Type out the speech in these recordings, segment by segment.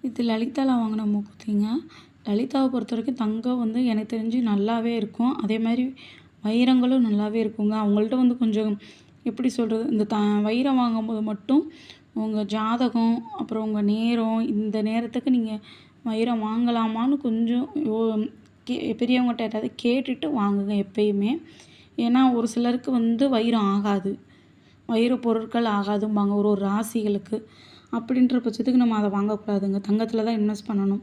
இது லலிதால வாங்கின மூக்குத்திங்க. லலிதாவை பொறுத்தவரைக்கும் தங்கம் வந்து எனக்கு தெரிஞ்சு நல்லாவே இருக்கும். அதேமாதிரி வைரங்களும் நல்லாவே இருக்குங்க. அவங்கள்ட்ட வந்து கொஞ்சம் எப்படி சொல்கிறது, இந்த வைரம் வாங்கும்போது மட்டும் உங்கள் ஜாதகம், அப்புறம் உங்கள் நேரம், இந்த நேரத்துக்கு நீங்கள் வைரம் வாங்கலாமான்னு கொஞ்சம் பெரியவங்ககிட்ட யாராவது கேட்டுட்டு வாங்குங்க எப்பயுமே. ஏன்னா ஒரு சிலருக்கு வந்து வைரம் ஆகாது, வைர பொருட்கள் ஆகாதும்பாங்க ஒரு ஒரு ராசிகளுக்கு. அப்படின்ற பட்சத்துக்கு நம்ம அதை வாங்கக்கூடாதுங்க. தங்கத்தில் தான் இன்வெஸ்ட் பண்ணணும்.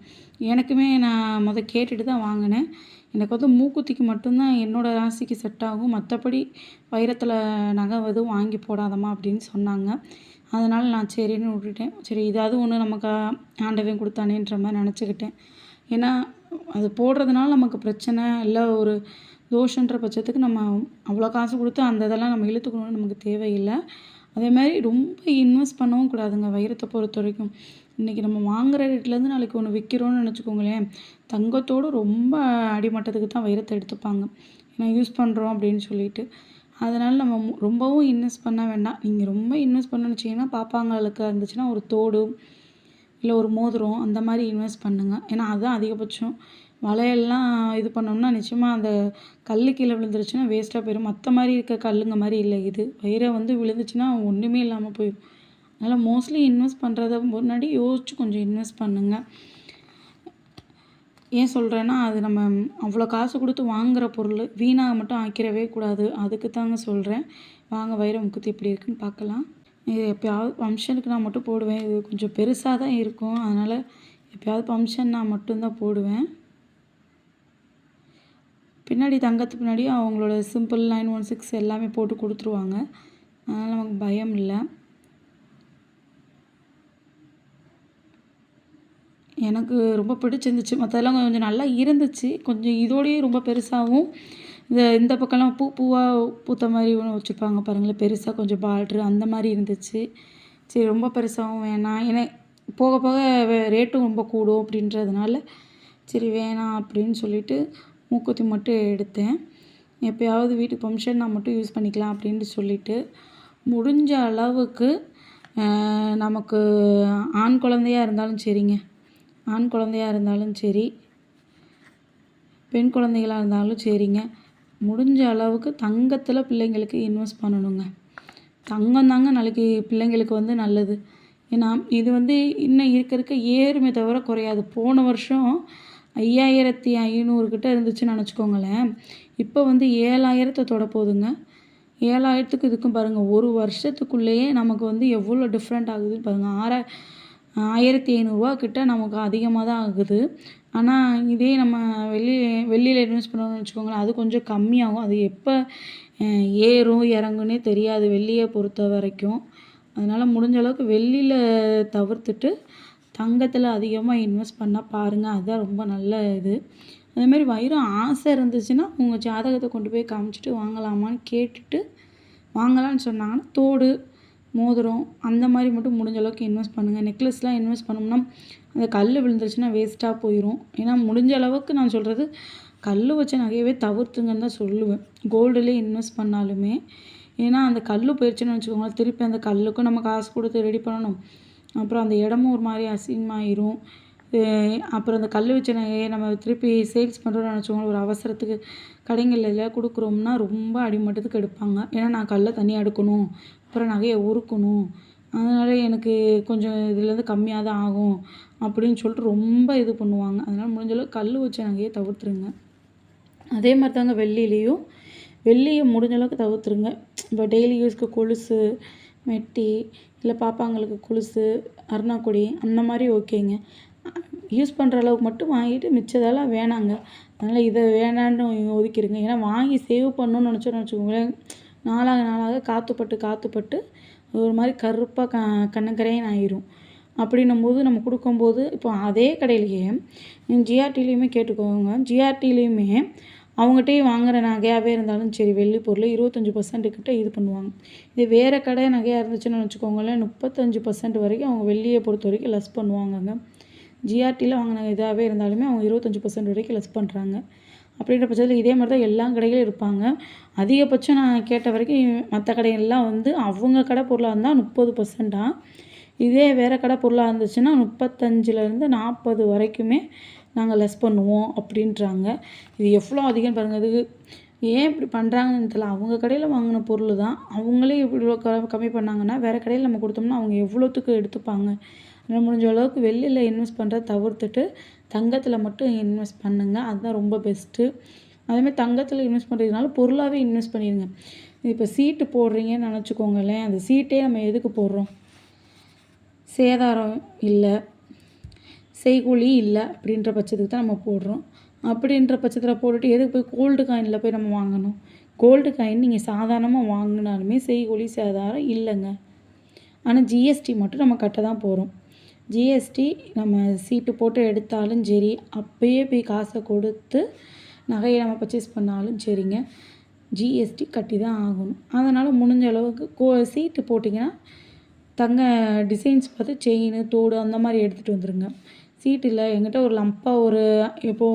எனக்குமே நான் கேட்டுட்டு தான் வாங்கினேன். எனக்கு வந்து மூக்குத்திக்கு மட்டும்தான் என்னோடய ராசிக்கு செட் ஆகும். மற்றபடி வைரத்தில் நகை எதுவும் வாங்கி போடாதம்மா அப்படின்னு சொன்னாங்க. அதனால் நான் சரின்னு விட்டுட்டேன். சரி இதாவது ஒன்று நமக்கு ஆண்டவன் கொடுத்தானேன்ற மாதிரி நினச்சிக்கிட்டேன். ஏன்னா அது போடுறதுனால நமக்கு பிரச்சனை இல்லை, ஒரு தோஷன்ற பட்சத்துக்கு நம்ம அவ்வளோ காசு கொடுத்து அந்த இதெல்லாம் நம்ம இழுத்துக்கணும்னு நமக்கு தேவையில்லை. அதேமாதிரி ரொம்ப இன்வெஸ்ட் பண்ணவும் கூடாதுங்க வைரத்தை பொறுத்த வரைக்கும். இன்றைக்கி நம்ம வாங்குகிற ரேட்லேருந்து நாளைக்கு ஒன்று விற்கிறோன்னு நினச்சிக்கோங்களேன், தங்கத்தோடு ரொம்ப அடிமட்டத்துக்கு தான் வைரத்தை எடுத்துப்பாங்க. ஏன்னா யூஸ் பண்ணுறோம் அப்படின்னு சொல்லிட்டு. அதனால் நம்ம ரொம்பவும் இன்வெஸ்ட் பண்ண வேண்டாம். நீங்கள் ரொம்ப இன்வெஸ்ட் பண்ணணும்னு வச்சிங்கன்னா பாப்பாங்களுக்கு இருந்துச்சுன்னா ஒரு தோடு இல்லை ஒரு மோதிரம் அந்த மாதிரி இன்வெஸ்ட் பண்ணுங்கள். ஏன்னா அதுதான் அதிகபட்சம். வளையல்லாம் இது பண்ணோம்னா நிச்சயமாக அந்த கல் கீழே விழுந்துருச்சுன்னா வேஸ்ட்டாக போயிடும். மற்ற மாதிரி இருக்க கல்லுங்க மாதிரி இல்லை இது. வைரம் வந்து விழுந்துச்சுன்னா ஒன்றுமே இல்லாமல் போயிடும். அதனால் மோஸ்ட்லி இன்வெஸ்ட் பண்ணுறத முன்னாடி யோசிச்சு கொஞ்சம் இன்வெஸ்ட் பண்ணுங்கள். ஏன் சொல்கிறேன்னா, அது நம்ம அவ்வளோ காசு கொடுத்து வாங்குகிற பொருள் வீணாக மட்டும் ஆக்கிடவே கூடாது. அதுக்கு தாங்க சொல்கிறேன். வாங்க வைர மூக்குத்தி எப்படி இருக்குன்னு பார்க்கலாம். இது எப்போயாவது ஃபங்க்ஷனுக்கு நான் மட்டும் போடுவேன். இது கொஞ்சம் பெருசாக தான் இருக்கும். அதனால் எப்போயாவது ஃபங்க்ஷன் நான் மட்டும்தான் போடுவேன். பின்னாடி தங்கத்துக்கு பின்னாடி அவங்களோட சிம்பிள் 916 எல்லாமே போட்டு கொடுத்துருவாங்க. அதனால் நமக்கு பயம் இல்லை. எனக்கு ரொம்ப பிடிச்சிருந்துச்சு. மற்றதெல்லாம் கொஞ்சம் நல்லா இருந்துச்சு. கொஞ்சம் இதோடையே ரொம்ப பெருசாகவும் இந்த பக்கம்லாம் பூவாக பூத்த மாதிரி ஒன்று வச்சுருப்பாங்க பாருங்களேன், பெருசாக கொஞ்சம் பார்ட்ரு அந்த மாதிரி இருந்துச்சு. சரி ரொம்ப பெருசாகவும் வேணாம், ஏன்னா போக போக ரேட்டும் ரொம்ப கூடும் அப்படின்றதுனால சரி வேணாம் அப்படின்னு சொல்லிட்டு மூக்குத்தி மட்டும் எடுத்தேன். எப்போயாவது வீட்டுக்கு ஃபங்க்ஷன்னா மட்டும் யூஸ் பண்ணிக்கலாம் அப்படின்ட்டு சொல்லிவிட்டு, முடிஞ்ச அளவுக்கு நமக்கு ஆண் குழந்தையாக இருந்தாலும் சரிங்க, ஆண் குழந்தையாக இருந்தாலும் சரி, பெண் குழந்தைகளாக இருந்தாலும் சரிங்க, முடிஞ்ச அளவுக்கு தங்கத்தில் பிள்ளைங்களுக்கு இன்வெஸ்ட் பண்ணணுங்க. தங்கம் தாங்க நாளைக்கு பிள்ளைங்களுக்கு வந்து நல்லது. ஏன்னா இது வந்து இன்னும் இருக்க ஏறுமே தவிர குறையாது. போன வருஷம் 5500 கிட்ட இருந்துச்சுன்னு நினச்சிக்கோங்களேன். இப்போ வந்து 7000 தொட போகுதுங்க. 7000க்கு இதுக்கும் பாருங்கள், ஒரு வருஷத்துக்குள்ளேயே நமக்கு வந்து எவ்வளோ டிஃப்ரெண்ட் ஆகுதுன்னு பாருங்கள். 1500 கிட்ட நமக்கு அதிகமாக தான் ஆகுது. ஆனால் இதே நம்ம வெள்ளியில் இன்வெஸ்ட் பண்ணணும்னு வச்சுக்கோங்களேன், அது கொஞ்சம் கம்மியாகும். அது எப்போ ஏறும் இறங்குன்னே தெரியாது வெள்ளியை பொறுத்த வரைக்கும். அதனால் முடிஞ்ச அளவுக்கு வெள்ளியில் தவிர்த்துட்டு தங்கத்தில் அதிகமாக இன்வெஸ்ட் பண்ண பாருங்கள். அதுதான் ரொம்ப நல்ல இது. அதேமாதிரி வைரம் ஆசை இருந்துச்சுன்னா உங்கள் ஜாதகத்தை கொண்டு போய் காமிச்சிட்டு வாங்கலாமான்னு கேட்டுட்டு வாங்கலான்னு சொன்னாங்கன்னா தோடு, மோதிரம் அந்த மாதிரி மட்டும் முடிஞ்ச அளவுக்கு இன்வெஸ்ட் பண்ணுங்கள். நெக்லஸ்லாம் இன்வெஸ்ட் பண்ணோம்னா அந்த கல் விழுந்துருச்சுன்னா வேஸ்ட்டாக போயிடும். ஏன்னா முடிஞ்ச அளவுக்கு நான் சொல்கிறது கல் வச்ச நகையவே தவிர்த்துங்கன்னு தான் சொல்லுவேன், கோல்டுலேயே இன்வெஸ்ட் பண்ணாலுமே. ஏன்னா அந்த கல் போயிடுச்சுன்னு வச்சுக்கோங்களேன், திருப்பி அந்த கல்லுக்கும் நம்ம காசு கொடுத்து ரெடி பண்ணணும். அப்புறம் அந்த இடமும் ஒரு மாதிரி அசிங்கமாயிரும். அப்புறம் அந்த கல் வச்ச நகையை நம்ம திருப்பி சேல்ஸ் பண்ணுறோம்னு நினச்சோங்களேன், ஒரு அவசரத்துக்கு கடைகளில் கொடுக்குறோம்னா ரொம்ப அடிமட்டத்துக்கு எடுப்பாங்க. ஏன்னா நான் கல்லை தனியாக எடுக்கணும், அப்புறம் நகையை உருக்கணும், அதனால் எனக்கு கொஞ்சம் இதுலேருந்து கம்மியாக தான் ஆகும் அப்படின்னு சொல்லிட்டு ரொம்ப இது பண்ணுவாங்க. அதனால் முடிஞ்சளவுக்கு கல் வச்ச நகையை தவிர்த்துருங்க. அதே மாதிரி தாங்க வெள்ளியை முடிஞ்ச அளவுக்கு தவிர்த்துருங்க. இப்போ டெய்லி யூஸ்க்கு கொலுசு, மெட்டி, இல்லை பாப்பாங்களுக்கு கொலுசு, அருணாக்கொடி அந்த மாதிரி ஓகேங்க. யூஸ் பண்ணுற அளவுக்கு மட்டும் வாங்கிட்டு மிச்சதெல்லாம் வேணாங்க. அதனால் இதை வேணான்னு ஒதுக்கிடுங்க. ஏன்னா வாங்கி சேவ் பண்ணணும்னு நினச்சோன்னு வச்சுக்கோங்களேன், நாளாக காற்றுப்பட்டு ஒரு மாதிரி கருப்பாக கண்ணங்கரைன்னு ஆயிரும். அப்படின்னும்போது நம்ம கொடுக்கும்போது இப்போ அதே கடையிலையே ஜிஆர்டிலையுமே கேட்டுக்கோங்க, ஜிஆர்டிலையுமே அவங்ககிட்டயே வாங்குகிற நகையாகவே இருந்தாலும் சரி, வெள்ளி பொருள் 25% கிட்ட இது பண்ணுவாங்க. இது வேறு கடை நகையாக இருந்துச்சுன்னு வச்சுக்கோங்களேன், 35% வரைக்கும் அவங்க வெள்ளியை பொறுத்த வரைக்கும் லெஸ் பண்ணுவாங்கங்க. ஜிஆர்டியில் வாங்கின இதாகவே இருந்தாலுமே அவங்க 25% வரைக்கும் லெஸ் பண்ணுறாங்க. அப்படின்ற பட்சத்தில் இதே மாதிரி தான் எல்லா கடைகளும் இருப்பாங்க. அதிகபட்சம் நான் கேட்ட வரைக்கும் மற்ற கடைகள்லாம் வந்து அவங்க கடை பொருளாக இருந்தால் 30%. இதே வேறு கடை பொருளாக இருந்துச்சுன்னா 35லேருந்து 40 வரைக்குமே நாங்கள் லெஸ் பண்ணுவோம் அப்படின்றாங்க. இது எவ்வளோ அதிகம்னு பாருங்கள். இதுக்கு ஏன் இப்படி பண்ணுறாங்கன்னு தெரியல. அவங்க கடையில் வாங்கின பொருள் தான் அவங்களே இவ்வளோ கம்மி பண்ணாங்கன்னா வேறு கடையில் நம்ம கொடுத்தோம்னா அவங்க எவ்வளோத்துக்கு எடுத்துப்பாங்க. அதனால் முடிஞ்ச அளவுக்கு வெள்ளியில் இன்வெஸ்ட் பண்ணுறத தவிர்த்துட்டு தங்கத்தில் மட்டும் இன்வெஸ்ட் பண்ணுங்கள். அதுதான் ரொம்ப பெஸ்ட்டு. அதேமாதிரி தங்கத்தில் இன்வெஸ்ட் பண்ணுறதுனால பொருளாகவே இன்வெஸ்ட் பண்ணிடுங்க. இப்போ சீட்டு போடுறீங்கன்னு நினச்சிக்கோங்களேன். அந்த சீட்டே நம்ம எதுக்கு போடுறோம்? சேதாரம் இல்லை, செய்கூலி இல்லை அப்படின்ற பட்சத்துக்கு தான் நம்ம போடுறோம். அப்படின்ற பட்சத்தில் போட்டுட்டு எதுக்கு போய் கோல்டு காயினில் போய் நம்ம வாங்கணும்? கோல்டு காயின் நீங்கள் சாதாரணமாக வாங்கினாலுமே செய்கூலி சேதாரம் இல்லைங்க. ஆனால் ஜிஎஸ்டி மட்டும் நம்ம கட்ட தான் போகிறோம். ஜிஎஸ்டி நம்ம சீட்டு போட்டு எடுத்தாலும் சரி, அப்போயே போய் காசை கொடுத்து நகையை நம்ம பர்ச்சேஸ் பண்ணாலும் சரிங்க, ஜிஎஸ்டி கட்டி தான் ஆகணும். அதனால் முடிஞ்ச அளவுக்கு சீட்டு போட்டிங்கன்னா தங்க டிசைன்ஸ் பார்த்து செயின், தோடு அந்த மாதிரி எடுத்துகிட்டு வந்துடுங்க. சீட்டு இல்லை என்கிட்ட ஒரு லம்பாக இப்போ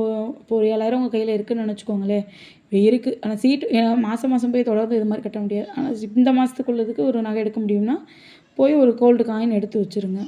ஒரு 7,000 உங்கள் கையில் இருக்குதுன்னு நினச்சிக்கோங்களேன். இப்போ இருக்குது. ஆனால் சீட்டு மாதம் மாதம் போய் தொடர்ந்து இது மாதிரி கட்ட முடியாது. ஆனால் இந்த மாதத்துக்குள்ளதுக்கு ஒரு நகை எடுக்க முடியும்னா போய் ஒரு கோல்டு காயின் எடுத்து வச்சுருங்க.